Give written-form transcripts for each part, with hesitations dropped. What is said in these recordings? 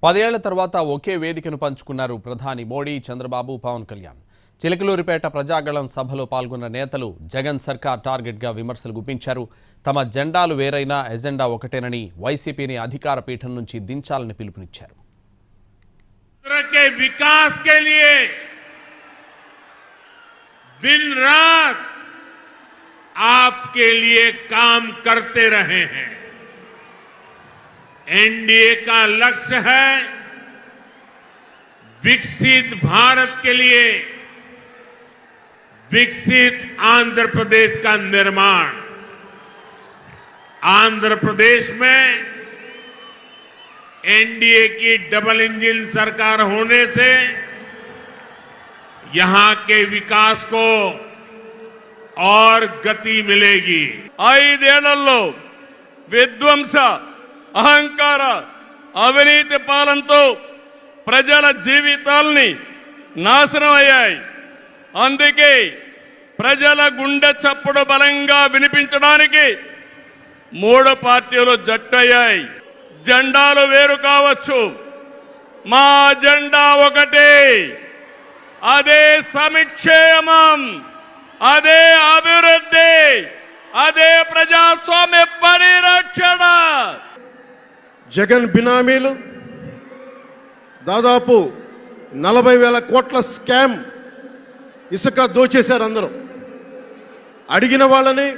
10 ఏళ్ల తర్వాత ఒకే వేదికను పంచుకున్నారు ప్రధాని మోడీ, చంద్రబాబు, పవన్ కళ్యాణ్. చిలకలూరిపేట ప్రజాగళం సభలో పాల్గొన్న నేతలు జగన్ సర్కార్ టార్గెట్గా విమర్శలు గుప్పించారు. తమ జెండాలు వేరైనా ఎజెండా ఒకటేనని వైసీపీని అధికార పీఠం నుంచి దించాలని పిలుపునిచ్చారు. विकास के लिए दिन रात आपके लिए काम करते रहे हैं। एनडीए का लक्ष्य है विकसित भारत के लिए विकसित आंध्र प्रदेश का निर्माण। आंध्र प्रदेश में एनडीए की डबल इंजन सरकार होने से यहां के विकास को और गति मिलेगी। 5 ఏళ్లలో విధ్వంస అహంకార అవినీతి పాలనతో ప్రజల జీవితాల్ని నాశనం అయ్యాయి. అందుకే ప్రజల గుండె చప్పుడు బలంగా వినిపించడానికి 3 పార్టీలు జట్టయ్యాయి. జెండాలు వేరు కావచ్చు, మా జెండా ఒకటే. అదే సంక్షేమం, అదే అభివృద్ధి, అదే ప్రజాస్వామ్య పరిరక్షణ. జగన్ బినామీలు దాదాపు 40,000 కోట్ల స్కామ్ ఇసుక దోచేశారు. అందరూ అడిగిన వాళ్ళని,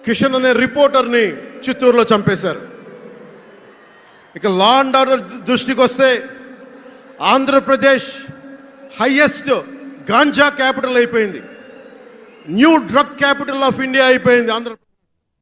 కిషన్ అనే రిపోర్టర్ని చిత్తూరులో చంపేశారు. ఇక లా అండ్ ఆర్డర్ దృష్టికి వస్తే ఆంధ్రప్రదేశ్ హైయెస్ట్ గాంజా క్యాపిటల్ అయిపోయింది, new drug capital of India అయిపోయింది ఆంధ్రప్రదేశ్.